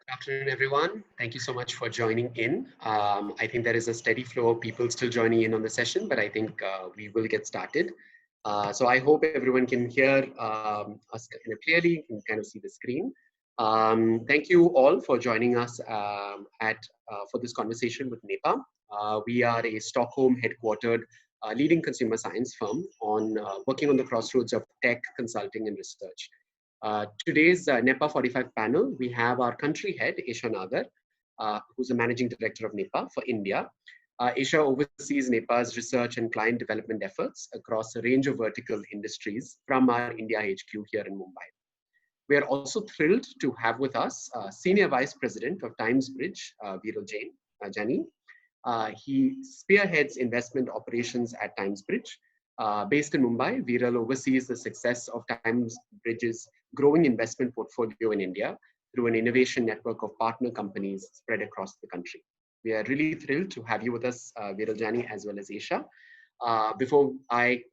Good afternoon, everyone. Thank you so much for joining in. I think there is a steady flow of people still joining in on the session, but I think we will get started. So I hope everyone can hear us kind of clearly, can kind of see the screen. Thank you all for joining us for this conversation with Nepa. We are a Stockholm headquartered leading consumer science firm on working on the crossroads of tech, consulting, and research. Today's Nepa 45 panel, we have our country head, Esha Nagar, who's the managing director of Nepa for India. Esha oversees Nepa's research and client development efforts across a range of vertical industries from our India HQ here in Mumbai. We are also thrilled to have with us Senior Vice President of Timesbridge, Jani. He spearheads investment operations at Timesbridge. Based in Mumbai, Viral oversees the success of Timesbridge's growing investment portfolio in India through an innovation network of partner companies spread across the country. We are really thrilled to have you with us, Viral, Jani, as well as Esha. Before I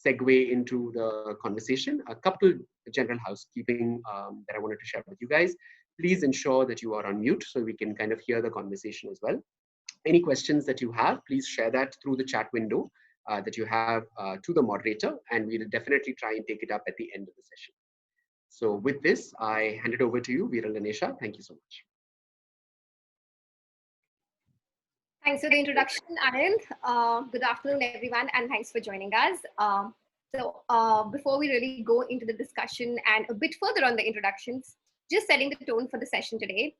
segue into the conversation, a couple general housekeeping that I wanted to share with you guys. Please ensure that you are on mute so we can kind of hear the conversation as well. Any questions that you have, please share that through the chat window that you have to the moderator, and we'll definitely try and take it up at the end of the session. So with this, I hand it over to you, Viral and Esha. Thank you so much. Thanks for the introduction, Anand. Good afternoon, everyone, and thanks for joining us. Before we really go into the discussion and a bit further on the introductions, just setting the tone for the session today.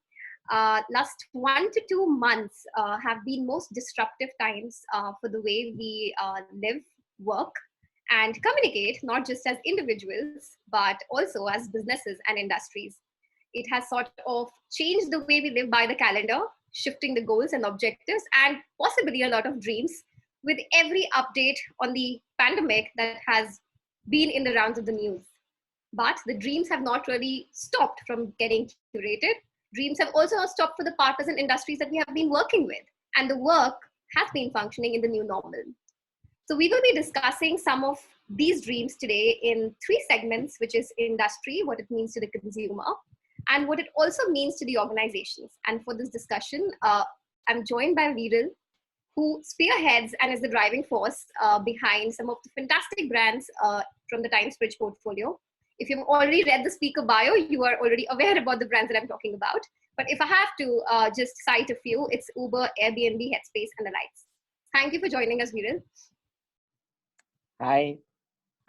Last 1 to 2 months have been most disruptive times for the way we live, work, and communicate, not just as individuals, but also as businesses and industries. It has sort of changed the way we live by the calendar, shifting the goals and objectives, and possibly a lot of dreams with every update on the pandemic that has been in the rounds of the news. But the dreams have not really stopped from getting curated. Dreams have also not stopped for the partners and industries that we have been working with, and the work has been functioning in the new normal. So we will be discussing some of these dreams today in 3 segments, which is industry, what it means to the consumer, and what it also means to the organizations. And for this discussion, I'm joined by Viral, who spearheads and is the driving force behind some of the fantastic brands from the Timesbridge portfolio. If you've already read the speaker bio, you are already aware about the brands that I'm talking about. But if I have to just cite a few, it's Uber, Airbnb, Headspace, and the likes. Thank you for joining us, Viral. Hi,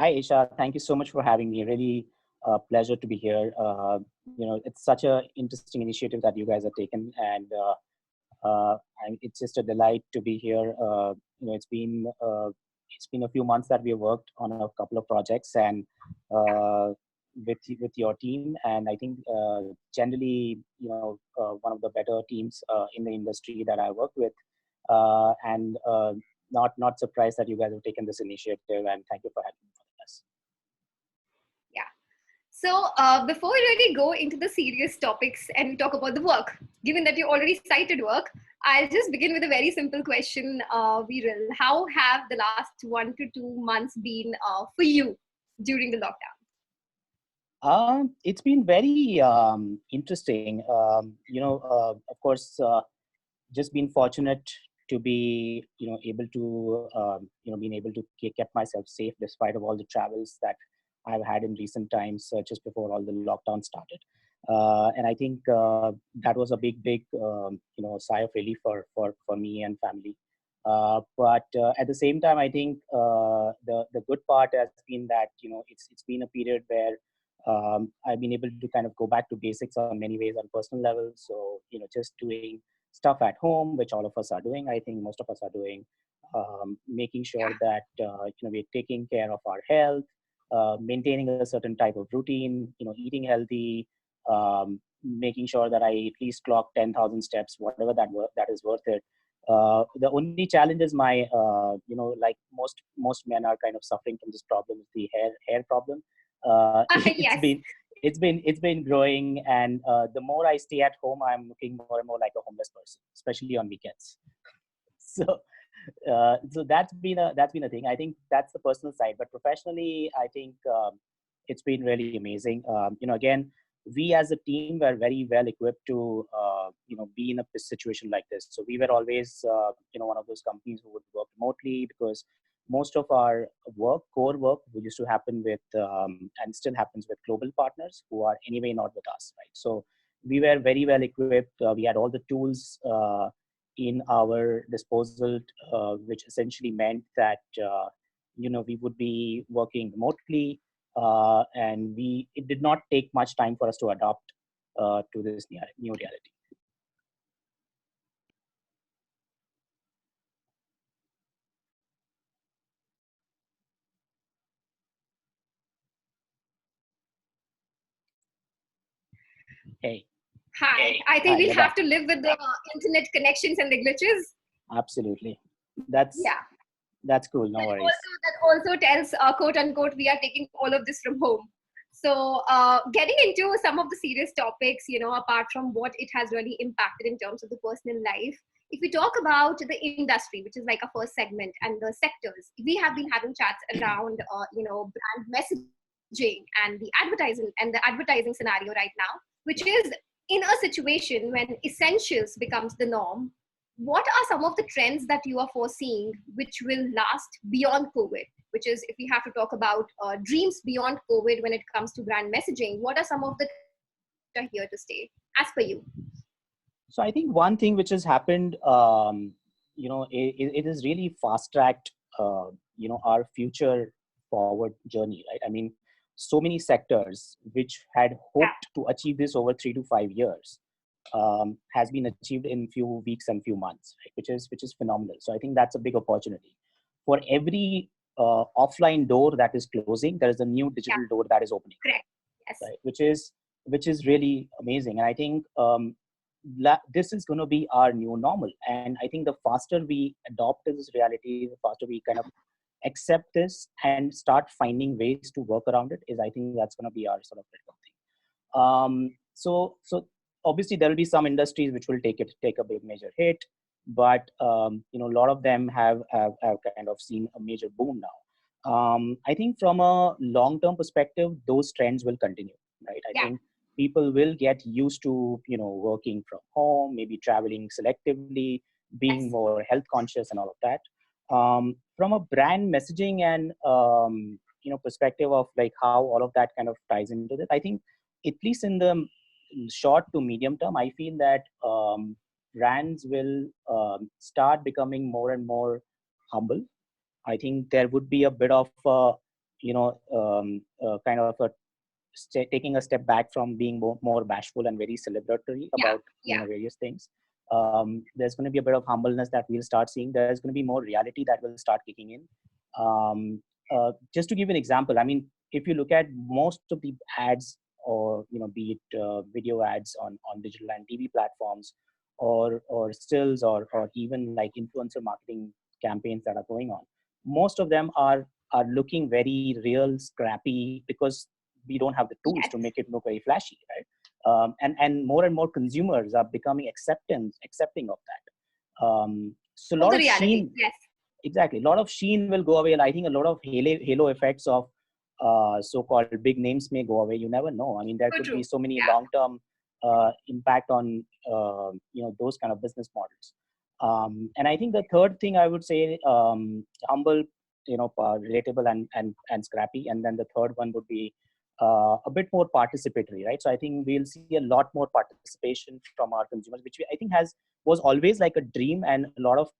Esha. Thank you so much for having me. Really a pleasure to be here. It's such an interesting initiative that you guys have taken, and it's just a delight to be here. It's been a few months that we have worked on a couple of projects and with your team, and I think generally one of the better teams in the industry that I work with, and not surprised that you guys have taken this initiative, and thank you for having us. Yeah. So before we really go into the serious topics and we talk about the work, given that you already cited work, I'll just begin with a very simple question, Viral. How have the last 1 to 2 months been for you during the lockdown? It's been very interesting. Of course, just been fortunate to be, able to, being able to keep myself safe despite of all the travels that I've had in recent times, just before all the lockdown started. And I think that was a big, sigh of relief for me and family. But at the same time, I think the good part has been that, it's been a period where I've been able to kind of go back to basics on many ways on personal level. So, just doing stuff at home, which all of us are doing. I think most of us are doing, making sure that, we're taking care of our health, maintaining a certain type of routine, eating healthy, making sure that I at least clock 10,000 steps, whatever that is worth it. The only challenge is my, like most men are kind of suffering from this problem, the hair problem. Yes. It's been growing, and the more I stay at home, I'm looking more and more like a homeless person, especially on weekends. So that's been a thing. I think that's the personal side, but professionally, I think it's been really amazing. Again, we as a team were very well equipped to be in a situation like this. So we were always one of those companies who would work remotely, because most of our core work, used to happen with and still happens with global partners who are anyway not with us, right? So we were very well equipped. We had all the tools in our disposal, which essentially meant that we would be working remotely, and it did not take much time for us to adapt to this new reality. Hey. Hi. I think we'll have to live with the internet connections and the glitches. Absolutely. That's cool. No worries. That also tells, quote unquote, we are taking all of this from home. So getting into some of the serious topics, apart from what it has really impacted in terms of the personal life, if we talk about the industry, which is like a first segment, and the sectors, we have been having chats around, brand messaging and the advertising scenario right now, which is in a situation when essentials becomes the norm. What are some of the trends that you are foreseeing which will last beyond COVID? Which is, if we have to talk about dreams beyond COVID when it comes to brand messaging, what are some of the that are here to stay, as per you? So I think one thing which has happened, it is really fast-tracked, our future forward journey, right? I mean, so many sectors which had hoped to achieve this over 3 to 5 years has been achieved in few weeks and few months, right? Which is phenomenal. So I think that's a big opportunity. For every offline door that is closing, there is a new digital door that is opening. Correct. Yes. Right? Which is really amazing. And I think this is going to be our new normal. And I think the faster we adopt this reality, the faster we kind of accept this and start finding ways to work around it, is I think that's going to be our sort of critical thing. So obviously there will be some industries which will take a big major hit, but a lot of them have kind of seen a major boom now. I think from a long-term perspective, those trends will continue, right? I think people will get used to working from home, maybe traveling selectively, being more health conscious and all of that. From a brand messaging and perspective of like how all of that kind of ties into it, I think at least in the short to medium term, I feel that brands will start becoming more and more humble. I think there would be a bit of kind of taking a step back from being more bashful and very celebratory about various things. There's going to be a bit of humbleness that we'll start seeing. There's going to be more reality that will start kicking in. Just to give an example, I mean, if you look at most of the ads, or be it video ads on digital and TV platforms, or stills, or even like influencer marketing campaigns that are going on, most of them are looking very real, scrappy, because we don't have the tools to make it look very flashy, right? And more consumers are becoming accepting of that. So a lot of sheen, exactly, a lot of sheen will go away. And I think a lot of halo effects of so-called big names may go away. You never know. I mean, there could be so many long-term impact on those kind of business models. And I think the third thing I would say, humble, relatable and scrappy. And then the third one would be a bit more participatory, right? So I think we'll see a lot more participation from our consumers, which I think was always like a dream, and a lot of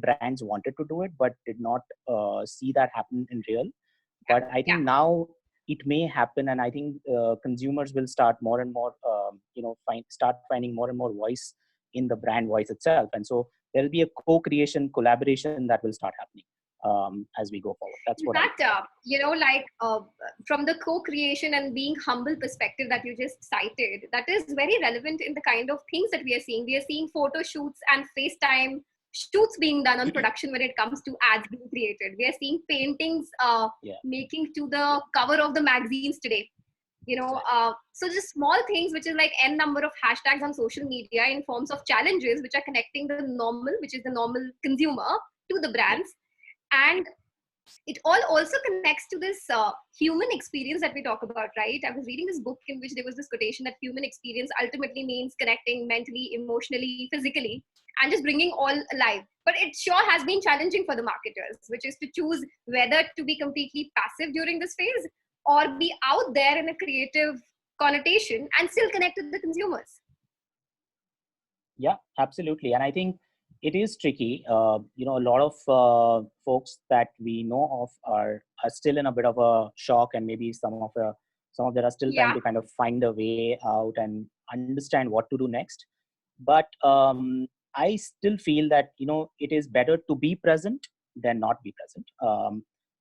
brands wanted to do it, but did not see that happen in real. But I think now it may happen, and I think consumers will start more and more, start finding more and more voice in the brand voice itself, and so there will be a co-creation, collaboration that will start happening as we go forward. That's what. From the co-creation and being humble perspective that you just cited, that is very relevant in the kind of things that we are seeing. We are seeing photo shoots and FaceTime shoots being done on production when it comes to ads being created. We are seeing paintings making to the cover of the magazines today. So just small things, which is like n number of hashtags on social media in forms of challenges, which are connecting the normal, which is the normal consumer, to the brands. And it all also connects to this human experience that we talk about, right? I was reading this book in which there was this quotation that human experience ultimately means connecting mentally, emotionally, physically, and just bringing all alive. But it sure has been challenging for the marketers, which is to choose whether to be completely passive during this phase or be out there in a creative connotation and still connect with the consumers. Yeah, absolutely. And I think it is tricky. A lot of folks that we know of are still in a bit of a shock, and maybe some of them are still trying Yeah, to kind of find a way out and understand what to do next. But I still feel that it is better to be present than not be present,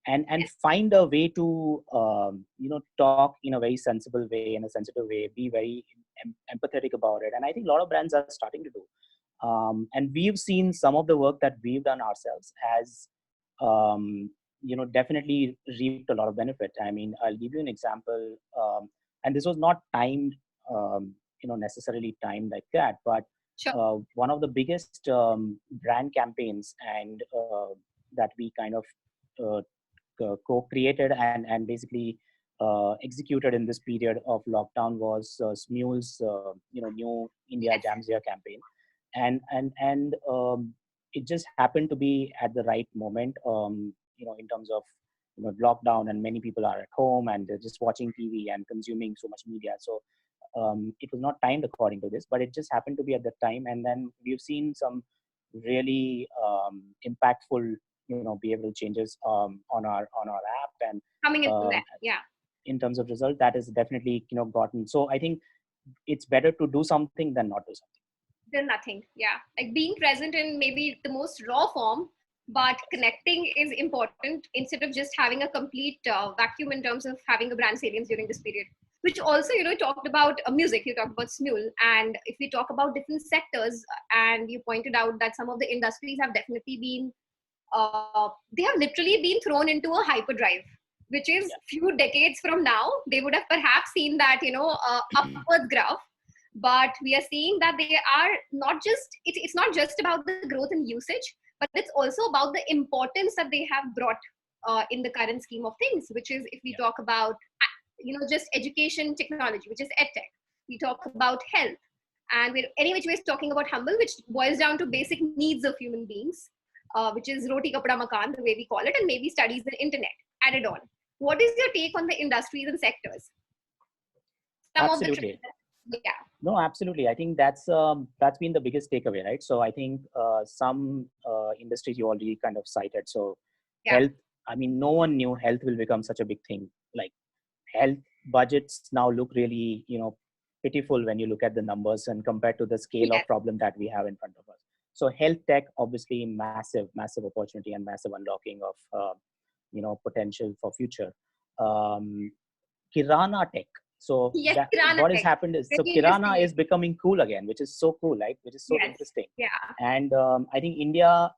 and find a way to talk in a very sensible way, in a sensitive way, be very empathetic about it. And I think a lot of brands are starting to do. And we've seen some of the work that we've done ourselves has definitely reaped a lot of benefit. I mean, I'll give you an example, and this was not timed, necessarily timed like that, but sure. one of the biggest brand campaigns and that we kind of co-created and basically executed in this period of lockdown was Smul's new India Yes. Jams Here campaign, and it just happened to be at the right moment, in terms of lockdown, and many people are at home and they're just watching TV and consuming so much media. So it was not timed according to this, but it just happened to be at that time. And then we've seen some really impactful behavioral changes on our app, and Coming into um, that. Yeah. in terms of result, that is definitely gotten. So I think it's better to do something than not do something. Then nothing. Yeah. Like being present in maybe the most raw form, but connecting is important instead of just having a complete vacuum in terms of having a brand salience during this period. Which also, talked about music, you talked about Smule. And if we talk about different sectors, and you pointed out that some of the industries have definitely been, they have literally been thrown into a hyperdrive, which is Yeah. few decades from now, they would have perhaps seen that, upwards graph. But we are seeing that they are not just, it's not just about the growth in usage, but it's also about the importance that they have brought in the current scheme of things, which is if we talk about, just education technology, which is edtech. We talk about health. And we're any which ways talking about humble, which boils down to basic needs of human beings, which is roti kapda makan, the way we call it, and maybe studies the internet added on. What is your take on the industries and sectors? Some of the Absolutely. trends, yeah. No, absolutely. I think that's been the biggest takeaway, right? So I think some industries you already kind of cited. So Yeah. health. I mean, no one knew health will become such a big thing. Like health budgets now look really, pitiful when you look at the numbers and compared to the scale Yes. of problem that we have in front of us. So health tech, obviously, massive, massive opportunity and massive unlocking of, potential for future. Um, Kirana tech. So Yes, that kirana what has tech. happened is, so Very Kirana interesting. is becoming cool again, which is so cool, right? Which is so Yes. interesting. Yeah. And I think India,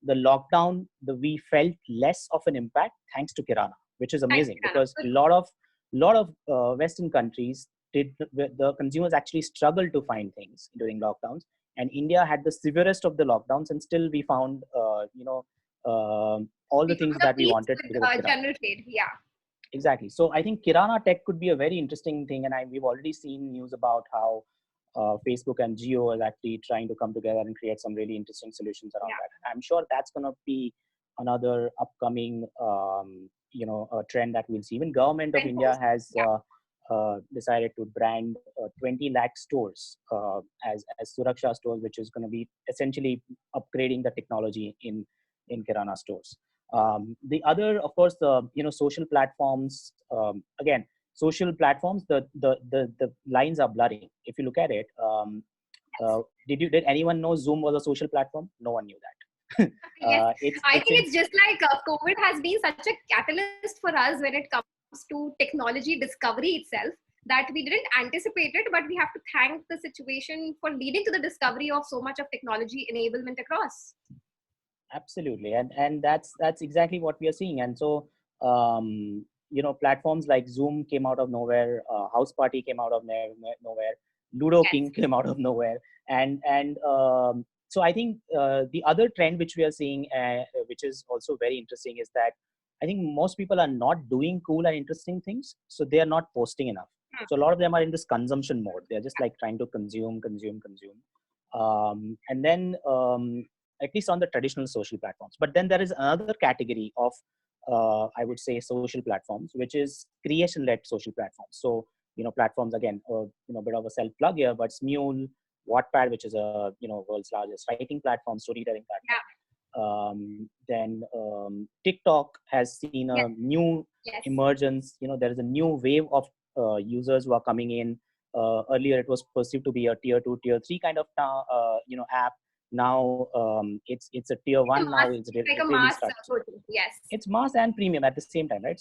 the lockdown, we felt less of an impact thanks to Kirana, which is Thanks, amazing kirana. because a lot of Western countries did the consumers actually struggled to find things during lockdowns, and India had the severest of the lockdowns, and still we found all the We things found a that we piece wanted with because of Kirana. general trade. Yeah. Exactly. So I think Kirana tech could be a very interesting thing, and we've already seen news about how Facebook and Geo is actually trying to come together and create some really interesting solutions around that. And I'm sure that's going to be another upcoming, trend that we'll see. Even government of India has decided to brand 20 lakh stores as Suraksha stores, which is going to be essentially upgrading the technology in Kirana stores. The other, of course, the social platforms. Again, social platforms, the lines are blurring. If you look at it, did anyone know Zoom was a social platform? No one knew that. Yes, I It's think in it's just like COVID has been such a catalyst for us when it comes to technology discovery itself, that we didn't anticipate it, but we have to thank the situation for leading to the discovery of so much of technology enablement across. Absolutely, and that's exactly what we are seeing. And so platforms like Zoom came out of nowhere, House Party came out of nowhere, Ludo Yes. King came out of nowhere, and so I think the other trend which we are seeing, which is also very interesting, is that I think most people are not doing cool and interesting things, so they are not posting enough. Hmm. So a lot of them are in this consumption mode. They're just like trying to consume. And then at least on the traditional social platforms. But then there is another category of, I would say, social platforms, which is creation-led social platforms. So, platforms, again, a bit of a self-plug here, but Smule, Wattpad, which is a, world's largest writing platform, storytelling platform. Then TikTok has seen a new emergence. There is a new wave of users who are coming in. Earlier, it was perceived to be a tier 2, tier 3 kind of app. Now it's a tier 1. Now it's like a really mass starts. Yes, It's mass and premium at the same time, right?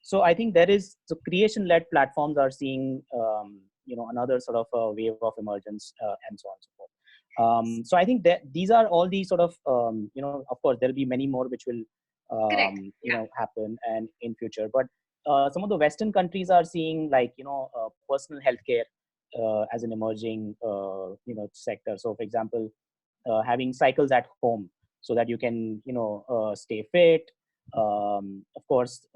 So I think there is, so creation-led platforms are seeing another sort of wave of emergence, and so on and so forth. So I think that these are all these sort of of course there'll be many more which will happen and in future, but some of the Western countries are seeing, like, personal healthcare as an emerging sector. So for example, having cycles at home so that you can stay fit. Of course,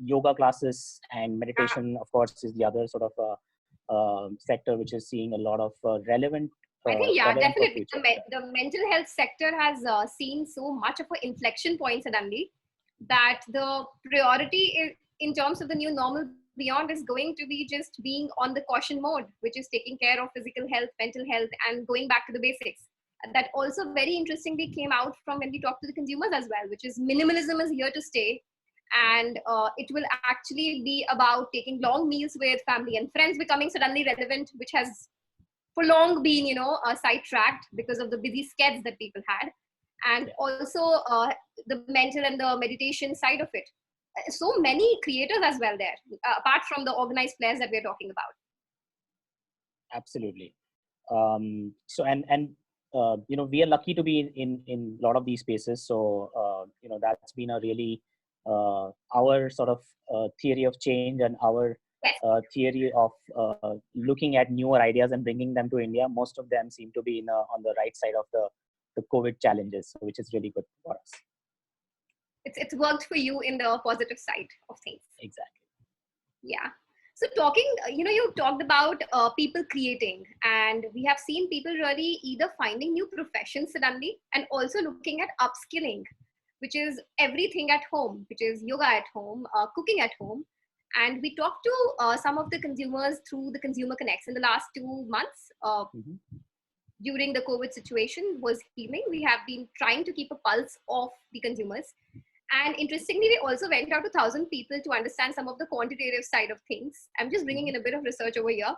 yoga classes and meditation, of course, is the other sort of sector which is seeing a lot of relevant. I think, definitely. For The mental health sector has seen so much of an inflection point suddenly that the priority in terms of the new normal beyond is going to be just being on the caution mode, which is taking care of physical health, mental health, and going back to the basics. And that also very interestingly came out from when we talk to the consumers as well, which is minimalism is here to stay. And it will actually be about taking long meals with family and friends becoming suddenly relevant, which has for long been, sidetracked because of the busy schedules that people had. And also the mental and the meditation side of it. So many creators as well there, apart from the organized players that we're talking about. Absolutely. So we are lucky to be in a lot of these spaces. So that's been a really our sort of theory of change, and our theory of looking at newer ideas and bringing them to India. Most of them seem to be on the right side of the COVID challenges, which is really good for us. It's worked for you in the positive side of things. Exactly. Yeah. So talking, you talked about people creating, and we have seen people really either finding new professions suddenly and also looking at upskilling, which is everything at home, which is yoga at home, cooking at home. And we talked to some of the consumers through the Consumer Connects in the last 2 months. During the COVID situation was healing. We have been trying to keep a pulse of the consumers. And interestingly, we also went out to 1,000 people to understand some of the quantitative side of things. I'm just bringing in a bit of research over here.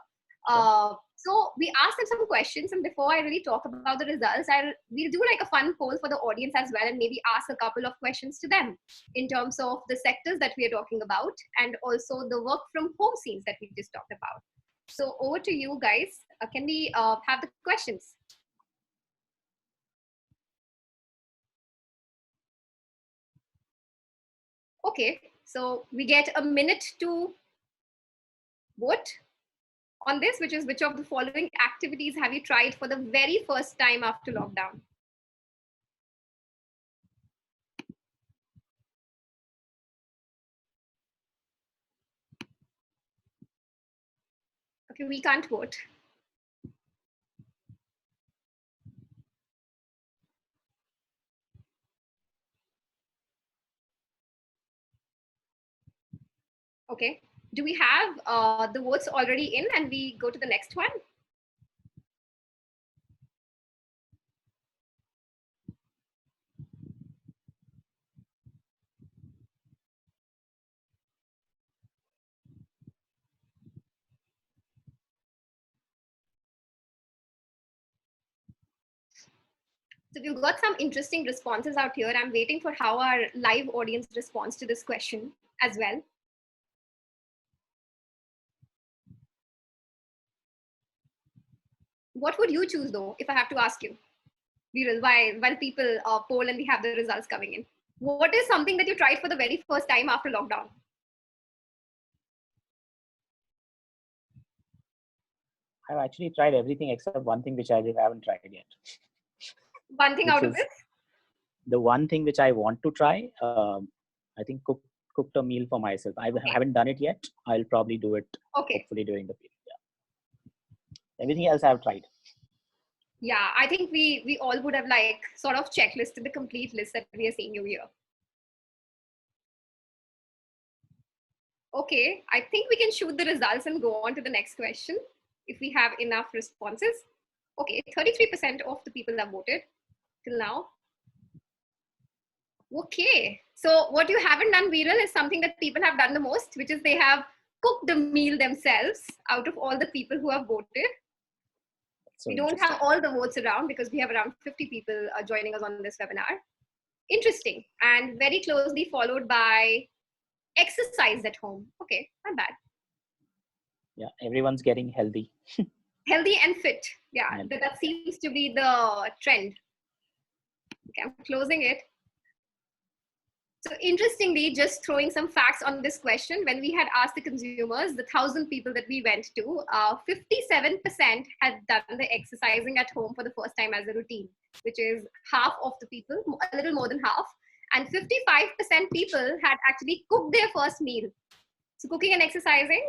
So we asked them some questions, and before I really talk about the results, we'll do like a fun poll for the audience as well, and maybe ask a couple of questions to them in terms of the sectors that we are talking about, and also the work from home scenes that we just talked about. So over to you guys. Can we have the questions? Okay, so we get a minute to vote on this, which is, which of the following activities have you tried for the very first time after lockdown? Okay, we can't vote. Okay, do we have the votes already in and we go to the next one? So we've got some interesting responses out here. I'm waiting for how our live audience responds to this question as well. What would you choose though, if I have to ask you, Viral, while people poll and we have the results coming in? What is something that you tried for the very first time after lockdown? I've actually tried everything except one thing which I haven't tried yet. One thing out of this? the one thing which I want to try, I think cooked a meal for myself. I haven't done it yet. I'll probably do it Okay. hopefully during the period. Yeah. Everything else I've tried. Yeah, I think we all would have like sort of checklisted the complete list that we are seeing you here. Okay, I think we can shoot the results and go on to the next question if we have enough responses. Okay, 33% of the people have voted till now. Okay, so what you haven't done, Viral, is something that people have done the most, which is they have cooked the meal themselves out of all the people who have voted. So we don't have all the votes around because we have around 50 people joining us on this webinar. Interesting, and very closely followed by exercise at home. Okay, not bad. Yeah, everyone's getting healthy. Healthy and fit. Yeah, that seems to be the trend. Okay, I'm closing it. So interestingly, just throwing some facts on this question, when we had asked the consumers, the 1,000 people that we went to, 57% had done the exercising at home for the first time as a routine, which is half of the people, a little more than half. And 55% people had actually cooked their first meal. So cooking and exercising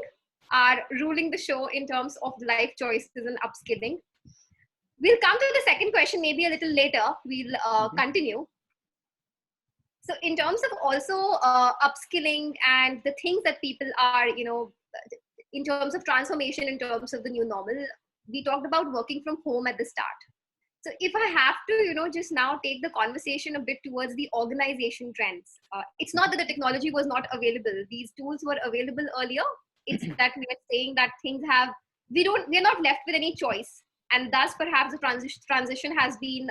are ruling the show in terms of life choices and upskilling. We'll come to the second question maybe a little later. We'll continue. So in terms of also upskilling and the things that people are, in terms of transformation, in terms of the new normal, we talked about working from home at the start. So if I have to, just now take the conversation a bit towards the organization trends, it's not that the technology was not available. These tools were available earlier. It's that we are saying that we're not left with any choice. And thus perhaps the transition has been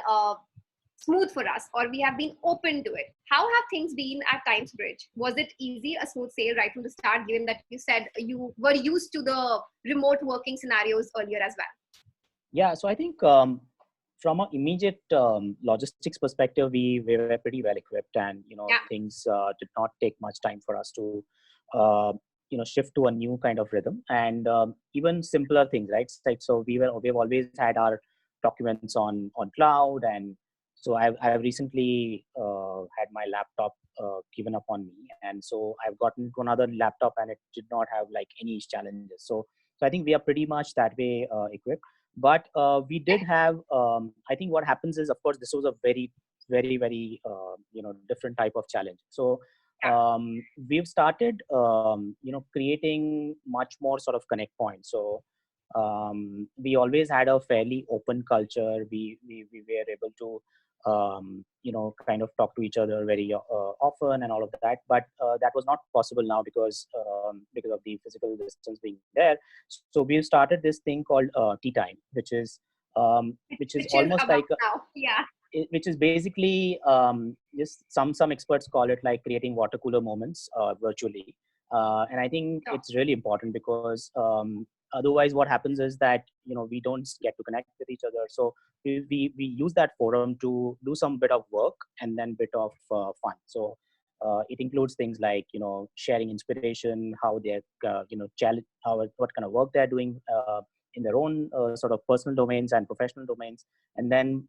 smooth for us, or we have been open to it. How have things been at Timesbridge? Was it easy, a smooth sail right from the start, given that you said you were used to the remote working scenarios earlier as well? Yeah, so I think from an immediate logistics perspective, we were pretty well equipped, and things did not take much time for us to shift to a new kind of rhythm, and even simpler things, right? So we've always had our documents on cloud, and so I've recently had my laptop given up on me, and so I've gotten to another laptop, and it did not have like any challenges. So I think we are pretty much that way equipped. But we did have, I think what happens is, of course, this was a very, very, very, different type of challenge. So we've started, creating much more sort of connect points. So we always had a fairly open culture. We were able to, kind of talk to each other very often and all of that. But that was not possible now because of the physical distance being there. So we've started this thing called tea time, which is almost like which is basically just some experts call it like creating water cooler moments virtually, and I think it's really important because otherwise what happens is that we don't get to connect with each other. So we use that forum to do some bit of work and then bit of fun. So it includes things like sharing inspiration, how they're challenge, what kind of work they're doing in their own sort of personal domains and professional domains, and then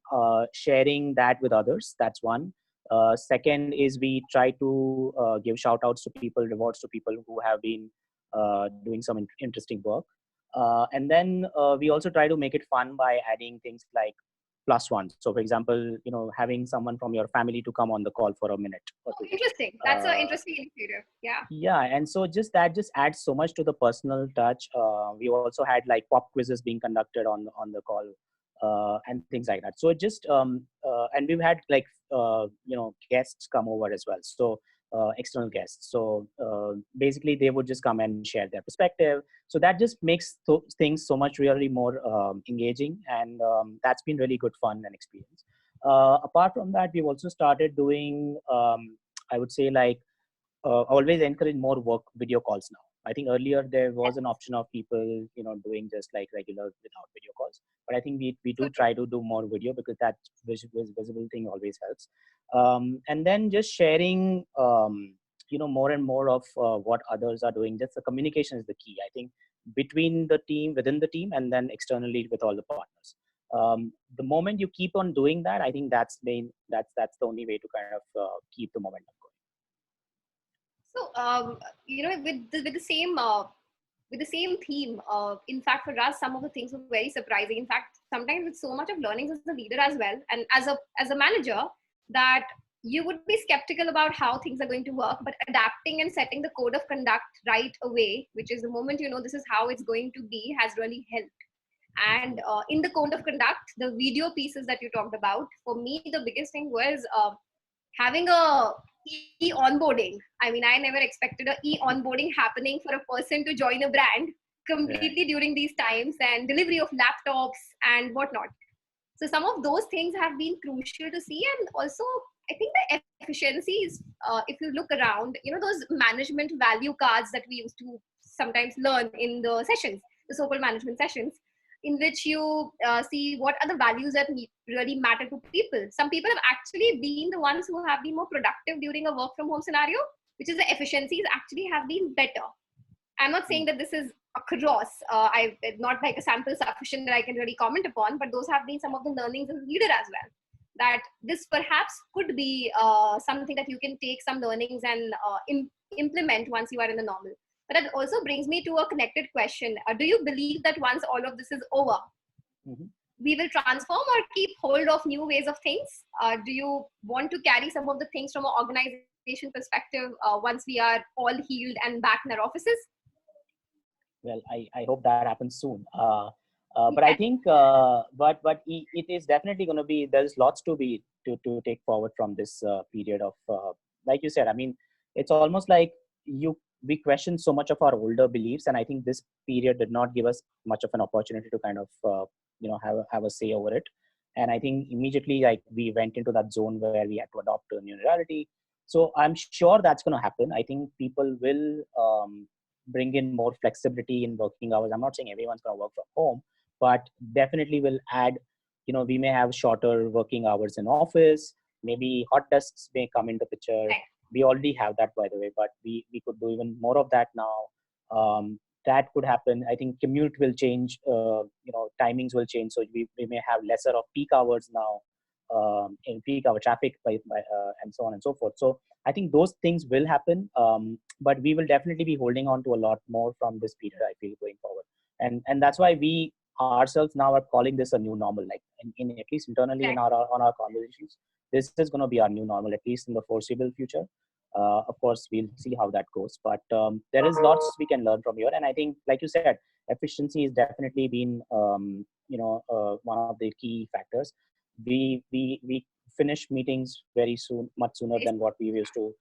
sharing that with others. That's one. Second is we try to give shout outs to people, rewards to people who have been doing some interesting work. And then we also try to make it fun by adding things like plus one. So for example, having someone from your family to come on the call for a minute or two. Interesting. That's an interesting initiative. Yeah, and so just adds so much to the personal touch. We also had like pop quizzes being conducted on the call, and things like that. So it just and we've had like guests come over as well. So external guests. So basically they would just come and share their perspective. So that just makes things so much really more engaging, and that's been really good fun and experience. Apart from that, we've also started doing, I would say like, always encourage more work video calls now. I think earlier there was an option of people, doing just like regular without video calls. But I think we do try to do more video because that visible thing always helps. And then just sharing, more and more of what others are doing. Just the communication is the key, I think, between the team, within the team, and then externally with all the partners. The moment you keep on doing that, I think that's the only way to kind of keep the momentum going. So, with the same theme, in fact, for us, some of the things were very surprising. In fact, sometimes with so much of learnings as a leader as well, and as a manager, that you would be skeptical about how things are going to work, but adapting and setting the code of conduct right away, which is the moment you know this is how it's going to be, has really helped. And in the code of conduct, the video pieces that you talked about, for me, the biggest thing was having a e-onboarding. I mean, I never expected a e-onboarding happening for a person to join a brand completely during these times, and delivery of laptops and whatnot. So some of those things have been crucial to see. And also, I think the efficiencies, if you look around, those management value cards that we used to sometimes learn in the sessions, the so-called management sessions, in which you see what are the values that really matter to people. Some people have actually been the ones who have been more productive during a work from home scenario, which is the efficiencies actually have been better. I'm not saying that this is across, I not like a sample sufficient that I can really comment upon, but those have been some of the learnings as a leader as well. That this perhaps could be something that you can take some learnings and implement once you are in the normal. But that also brings me to a connected question. Do you believe that once all of this is over, we will transform or keep hold of new ways of things? Do you want to carry some of the things from an organization perspective once we are all healed and back in our offices? Well, I hope that happens soon. But I think, but it is definitely going to be, there's lots to take forward from this period of, like you said, I mean, it's almost like we question so much of our older beliefs. And I think this period did not give us much of an opportunity to kind of, have a say over it. And I think immediately, like, we went into that zone where we had to adopt a new reality. So I'm sure that's going to happen. I think people will bring in more flexibility in working hours. I'm not saying everyone's going to work from home, but definitely will add, we may have shorter working hours in office. Maybe hot desks may come into picture. We already have that, by the way, but we could do even more of that now. That could happen. I think commute will change, timings will change. So we may have lesser of peak hours now, in peak hour traffic and so on and so forth. So I think those things will happen, but we will definitely be holding on to a lot more from this period, I feel, going forward. And that's why we ourselves now are calling this a new normal, like in at least internally on our conversations. This is going to be our new normal, at least in the foreseeable future. Of course, we'll see how that goes, but there is lots we can learn from here. And I think, like you said, efficiency has definitely been, one of the key factors. We finish meetings very soon, much sooner than what we used to.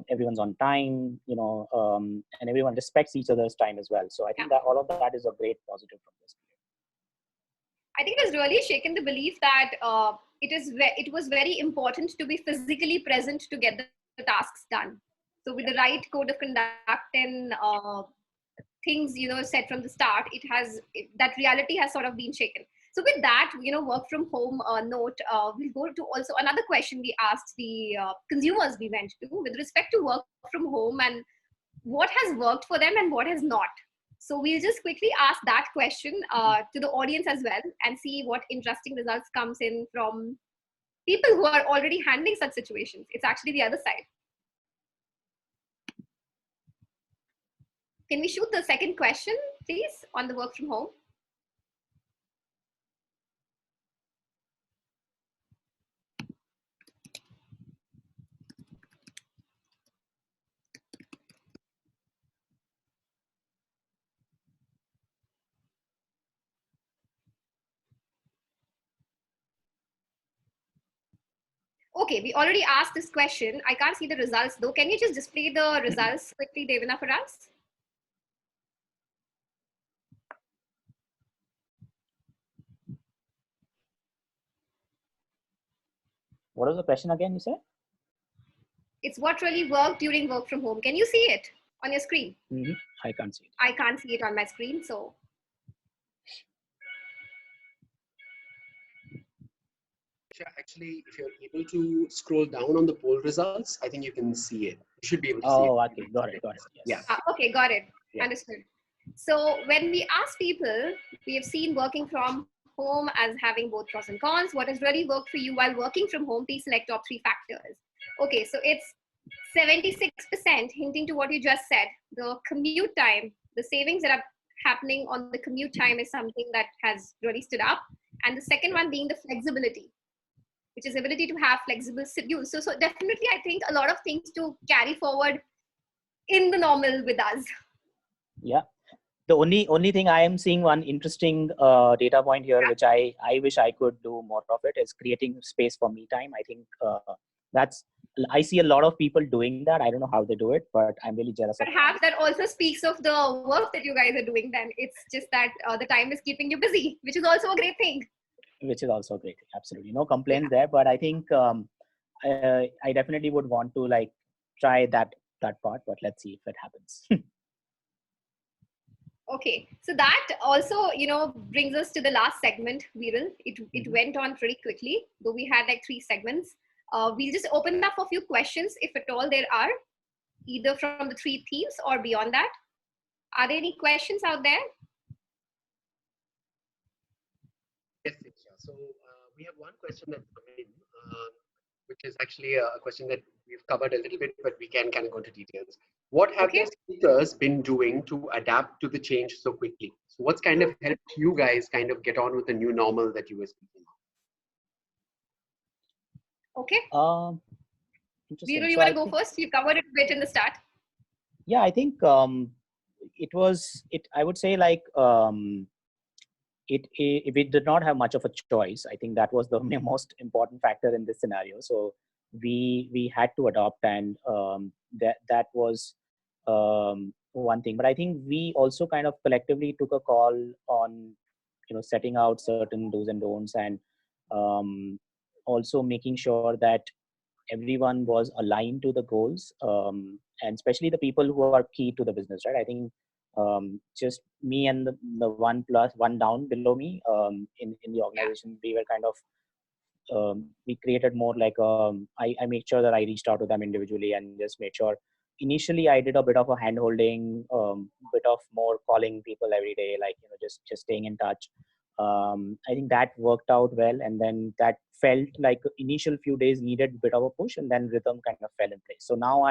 Everyone's on time, and everyone respects each other's time as well. So I think that all of that is a great positive from this. I think it has really shaken the belief that it was very important to be physically present to get the tasks done. So with the right code of conduct and things, set from the start, that reality has sort of been shaken. So with that, work from home note, we'll go to also another question we asked the consumers we went to with respect to work from home and what has worked for them and what has not. So we'll just quickly ask that question to the audience as well and see what interesting results comes in from people who are already handling such situations. It's actually the other side. Can we shoot the second question, please, on the work from home? Okay, we already asked this question. I can't see the results though. Can you just display the results quickly, Devina, for us? What was the question again, you said? It's what really worked during work from home. Can you see it on your screen? I can't see it. I can't see it on my screen, so. Actually, if you're able to scroll down on the poll results, I think you can see it. You should be able to see it. Oh, okay. Got it. Yes. Yeah. Okay, got it. Yeah. Understood. So when we ask people, we have seen working from home as having both pros and cons. What has really worked for you while working from home? Please select top 3 factors. Okay, so it's 76% hinting to what you just said. The commute time, the savings that are happening on the commute time is something that has really stood up. And the second one being the flexibility, which is ability to have flexible schedules. So definitely, I think a lot of things to carry forward in the normal with us. Yeah. The only thing I am seeing one interesting data point here, which I wish I could do more of it, is creating space for me time. I think I see a lot of people doing that. I don't know how they do it, but I'm really jealous of Perhaps that also speaks of the work that you guys are doing then. It's just that the time is keeping you busy, which is also a great thing. Which is also great. Absolutely. No complaints there, but I think I definitely would want to like try that part, but let's see if it happens. Okay, so that also, brings us to the last segment, Viral. It went on pretty quickly, though we had like 3 segments. We'll just open up for a few questions, if at all there are, either from the 3 themes or beyond that. Are there any questions out there? Yes, Esha. So we have one question that's come in, which is actually a question that we've covered a little bit, but we can kind of go into details. What have the speakers been doing to adapt to the change so quickly? So what's kind of helped you guys kind of get on with the new normal that you were speaking of? Okay. Interesting. Viral, you want to go first? You covered it a bit in the start. Yeah, I think I would say like we did not have much of a choice. I think that was the most important factor in this scenario. So we had to adopt, and that was one thing. But I think we also kind of collectively took a call on setting out certain do's and don'ts, and also making sure that everyone was aligned to the goals, and especially the people who are key to the business, right? I think just me and the one down below me in the organization, we were kind of we created more like I made sure that I reached out to them individually and just made sure. Initially, I did a bit of a hand holding, bit of more calling people every day, like just staying in touch. I think that worked out well, and then that felt like initial few days needed a bit of a push, and then rhythm kind of fell in place. So now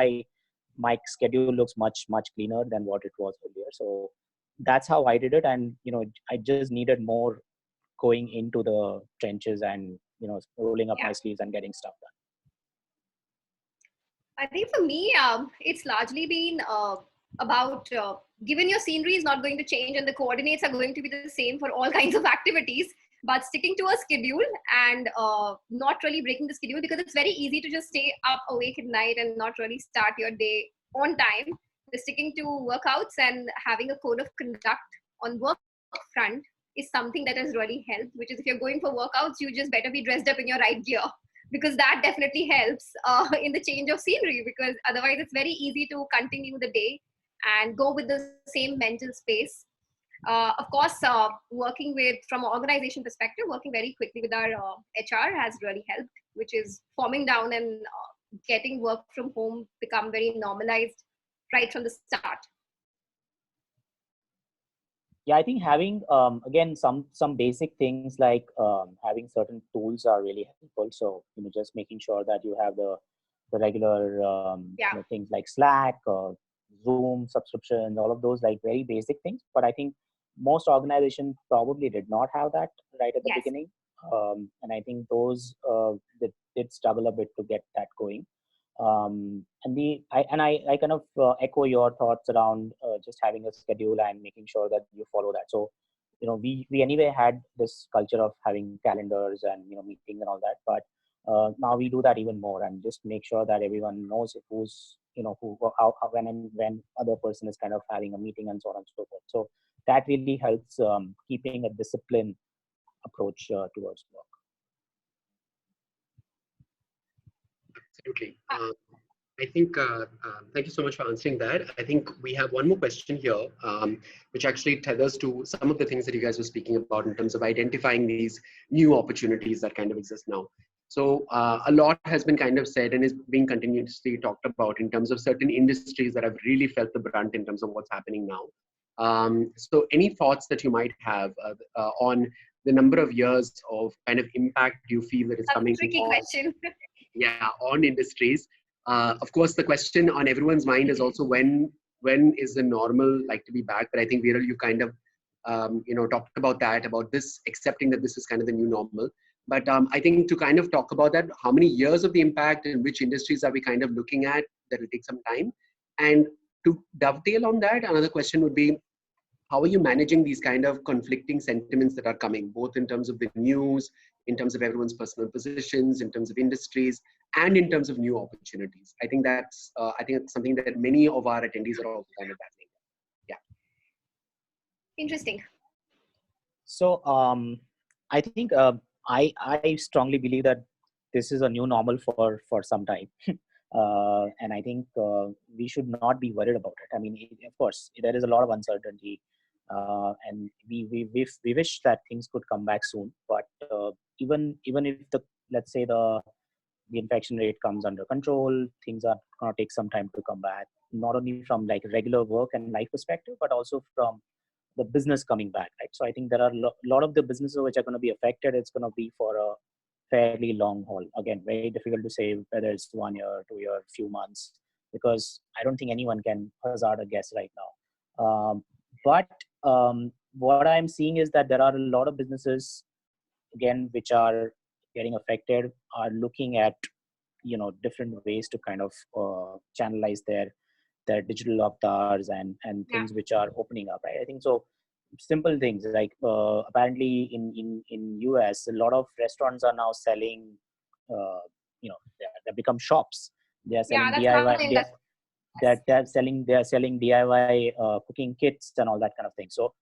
my schedule looks much cleaner than what it was earlier. So that's how I did it, and I just needed more going into the trenches and rolling up my sleeves and getting stuff done. I think for me, it's largely been about given your scenery is not going to change and the coordinates are going to be the same for all kinds of activities, but sticking to a schedule and not really breaking the schedule, because it's very easy to just stay up awake at night and not really start your day on time. The sticking to workouts and having a code of conduct on work front is something that has really helped, which is if you're going for workouts, you just better be dressed up in your right gear, because that definitely helps in the change of scenery, because otherwise it's very easy to continue the day and go with the same mental space. Of course, working with, from an organization perspective, working very quickly with our HR has really helped, which is forming down and getting work from home become very normalized right from the start. Yeah, I think having again some basic things like having certain tools are really helpful. So just making sure that you have the regular things like Slack or Zoom subscriptions, all of those like very basic things. But I think most organizations probably did not have that right at the beginning, and I think those did struggle a bit to get that going. And I kind of echo your thoughts around just having a schedule and making sure that you follow that. So we anyway had this culture of having calendars and meetings and all that, but now we do that even more, and just make sure that everyone knows who's who how when other person is kind of having a meeting and so on and so forth. So that really helps keeping a disciplined approach towards work. Absolutely. I think, thank you so much for answering that. I think we have one more question here, which actually tethers to some of the things that you guys were speaking about in terms of identifying these new opportunities that kind of exist now. So a lot has been kind of said and is being continuously talked about in terms of certain industries that have really felt the brunt in terms of what's happening now. So any thoughts that you might have on the number of years of kind of impact you feel that is That's coming a tricky on, question. yeah, on industries. Of course, the question on everyone's mind is also when is the normal like to be back? But I think Viral, you kind of talked about that, about this, accepting that this is kind of the new normal. But I think to kind of talk about that, how many years of the impact and which industries are we kind of looking at, that will take some time. And to dovetail on that, another question would be, how are you managing these kind of conflicting sentiments that are coming, both in terms of the news, in terms of everyone's personal positions, in terms of industries, and in terms of new opportunities? I think it's something that many of our attendees are also kind of battling. Yeah. Interesting. So I think I strongly believe that this is a new normal for some time. And I think we should not be worried about it. I mean, of course, there is a lot of uncertainty, and we wish that things could come back soon. But even if let's say the infection rate comes under control, things are gonna take some time to come back. Not only from like regular work and life perspective, but also from the business coming back, right? So I think there are a lot of the businesses which are going to be affected. It's going to be for a fairly long haul. Again, very difficult to say whether it's 1 year, 2 year, few months, because I don't think anyone can hazard a guess right now. But what I'm seeing is that there are a lot of businesses, again, which are getting affected, are looking at different ways to kind of channelize their digital avatars and Yeah. things which are opening up, right? I think so. Simple things like apparently in US, a lot of restaurants are now selling, they become shops. They are Yeah, selling that's how DIY. the industry. They're selling DIY cooking kits and all that kind of thing. So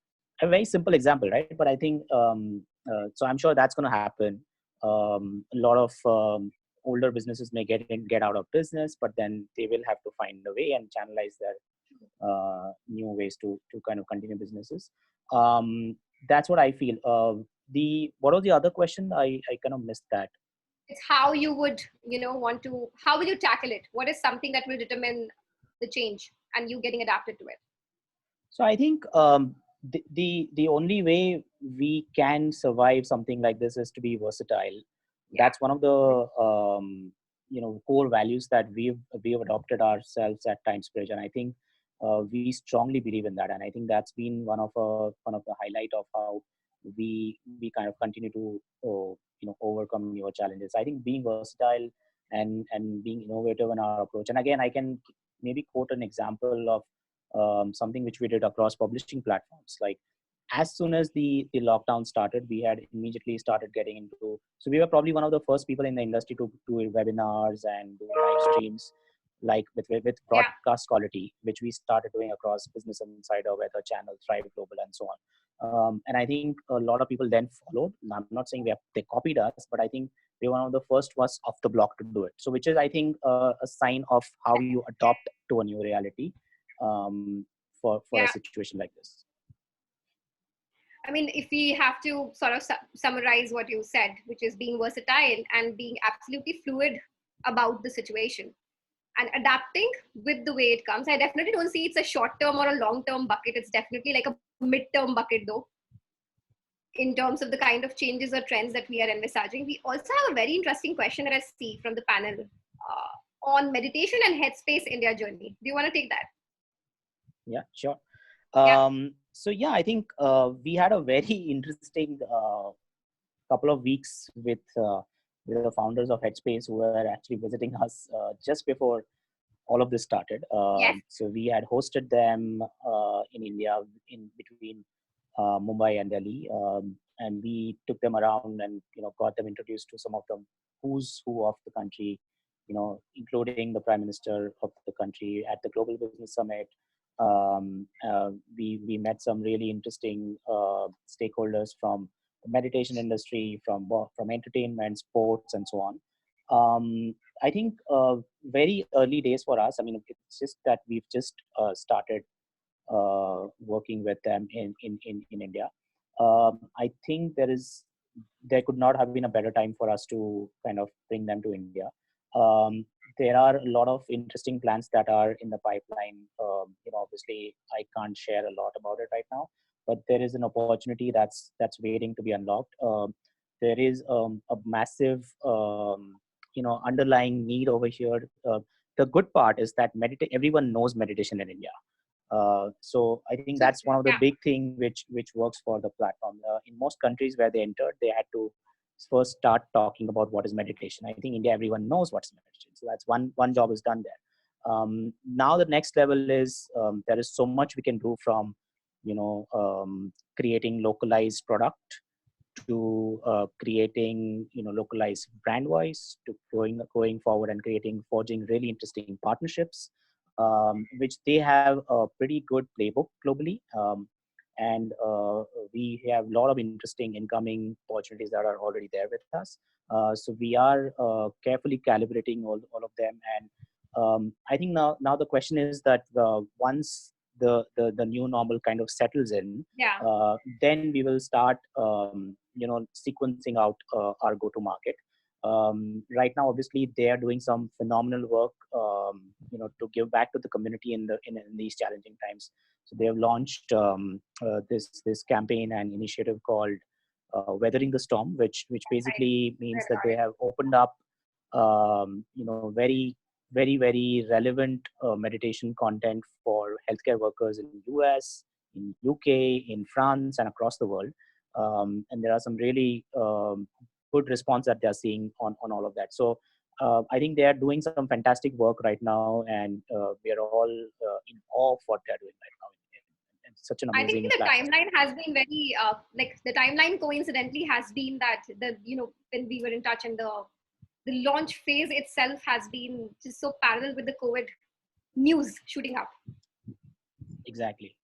a very simple example, right? But I think so. I'm sure that's going to happen. A lot of older businesses may get out of business, but then they will have to find a way and channelize their new ways to kind of continue businesses. That's what I feel. What was the other question? I kind of missed that. It's how you would, how will you tackle it? What is something that will determine the change and you getting adapted to it? So I think the only way we can survive something like this is to be versatile. Yeah. That's one of the core values that we've adopted ourselves at Timesbridge, and I think we strongly believe in that. And I think that's been one of the highlight of how we kind of continue to overcome newer challenges. I think being versatile and being innovative in our approach. And again, I can maybe quote an example of something which we did across publishing platforms. Like as soon as the lockdown started, we had immediately started getting into. So we were probably one of the first people in the industry to do webinars and do live streams, like with broadcast quality, which we started doing across Business Insider, Weather Channel, Thrive Global, and so on. And I think a lot of people then followed. I'm not saying they copied us, but I think we were one of the first ones off the block to do it. So which is, I think, a sign of how you adopt to a new reality for a situation like this. I mean, if we have to sort of summarize what you said, which is being versatile and being absolutely fluid about the situation and adapting with the way it comes. I definitely don't see it's a short term or a long term bucket. It's definitely like a mid term bucket, though, in terms of the kind of changes or trends that we are envisaging. We also have a very interesting question that I see from the panel on meditation and headspace in their journey. Do you want to take that? Yeah, sure. Yeah. So yeah, I think we had a very interesting couple of weeks with the founders of Headspace, who were actually visiting us just before all of this started. Yes. So we had hosted them in India, in between Mumbai and Delhi, and we took them around and got them introduced to some of the who's who of the country, including the Prime Minister of the country at the Global Business Summit. We met some really interesting stakeholders from the meditation industry, from entertainment, sports, and so on. I think very early days for us. I mean, it's just that we've just started working with them in India. I think there could not have been a better time for us to kind of bring them to India. There are a lot of interesting plans that are in the pipeline. Obviously, I can't share a lot about it right now, but there is an opportunity that's waiting to be unlocked. There is a massive underlying need over here. The good part is that everyone knows meditation in India. So I think that's one of the big thing which works for the platform. In most countries where they entered, they had to first start talking about what is meditation. I think India, everyone knows what's meditation. So that's one job is done there. Now the next level is there is so much we can do from creating localized product to creating localized brand voice, to going forward and forging really interesting partnerships, which they have a pretty good playbook globally. And we have a lot of interesting incoming opportunities that are already there with us. So we are carefully calibrating all of them. And I think now the question is that once the new normal kind of settles in, then we will start sequencing out our go-to market. Right now, obviously, they are doing some phenomenal work, to give back to the community in these challenging times. So they have launched this campaign and initiative called Weathering the Storm, which basically means that they have opened up, very relevant meditation content for healthcare workers in the US, in UK, in France, and across the world. And there are some really good response that they're seeing on all of that. So I think they are doing some fantastic work right now, and we are all in awe of what they're doing right now. It's such an amazing. I think the timeline has been very the timeline coincidentally has been that when we were in touch, and the launch phase itself has been just so parallel with the COVID news shooting up. Exactly.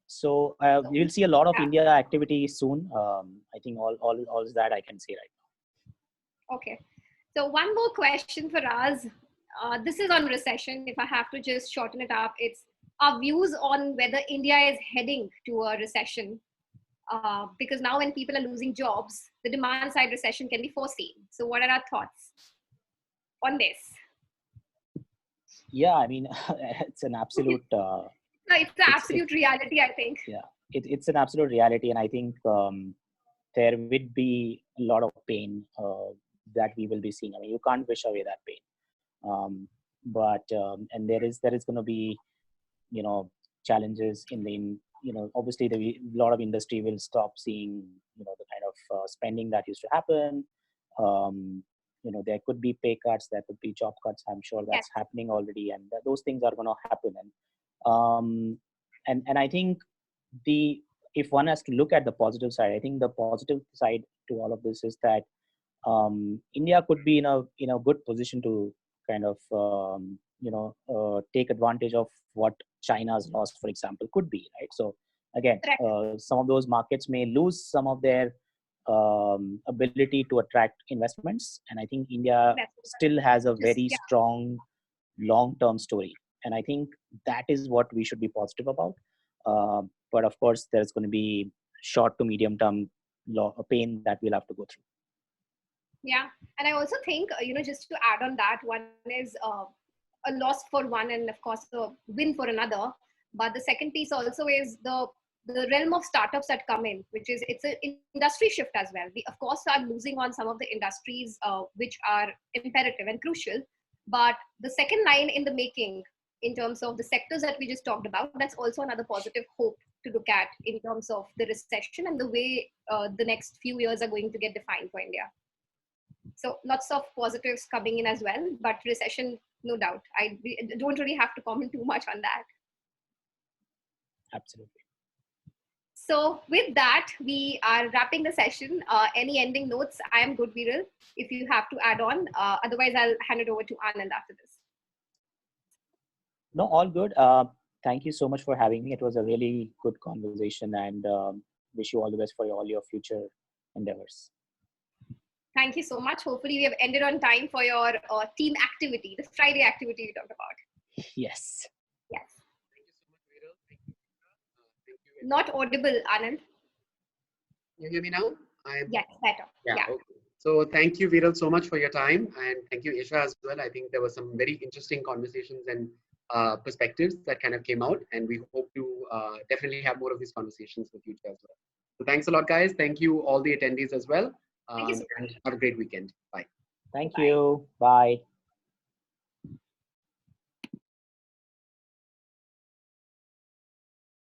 So you will see a lot of India activity soon. I think all is that I can say right now. Okay. So one more question for us. This is on recession. If I have to just shorten it up, it's our views on whether India is heading to a recession. Because now when people are losing jobs, the demand side recession can be foreseen. So what are our thoughts on this? Yeah, I mean, it's an absolute... it's an absolute reality, I think. Yeah, it's an absolute reality. And I think there will be a lot of pain that we will be seeing. I mean, you can't wish away that pain. And there is going to be, challenges obviously a lot of industry will stop seeing, the kind of spending that used to happen. There could be pay cuts, there could be job cuts. I'm sure that's happening already, and those things are going to happen. And I think if one has to look at the positive side, I think the positive side to all of this is that India could be in a good position to kind of take advantage of what China's loss, for example, could be, right? So again, some of those markets may lose some of their ability to attract investments, and I think India still has a very strong long-term story, and I think that is what we should be positive about. But of course, there's going to be short to medium-term pain that we'll have to go through. Yeah, and I also think just to add on that, one is a loss for one, and of course a win for another. But the second piece also is the realm of startups that come in, which is it's an industry shift as well. We of course are losing on some of the industries which are imperative and crucial, but the second line in the making in terms of the sectors that we just talked about, that's also another positive hope to look at in terms of the recession and the way the next few years are going to get defined for India. So lots of positives coming in as well, but recession, no doubt. I don't really have to comment too much on that. Absolutely. So with that, we are wrapping the session. Any ending notes? I am good, Viral, if you have to add on. Otherwise, I'll hand it over to Anand after this. No, all good. Thank you so much for having me. It was a really good conversation, and wish you all the best for all your future endeavors. Thank you so much. Hopefully we have ended on time for your team activity, the Friday activity you talked about. Yes. Yes. Thank you so much, Viral. Thank you. Thank you. Not audible, Anand. You hear me now? Yes, better. Yeah. Okay. So thank you, Viral, so much for your time. And thank you, Esha, as well. I think there were some very interesting conversations and perspectives that kind of came out, and we hope to definitely have more of these conversations in the future as well. So thanks a lot, guys. Thank you all the attendees as well. Thank you so much. And have a great weekend. Bye. Thank Bye. you. Bye.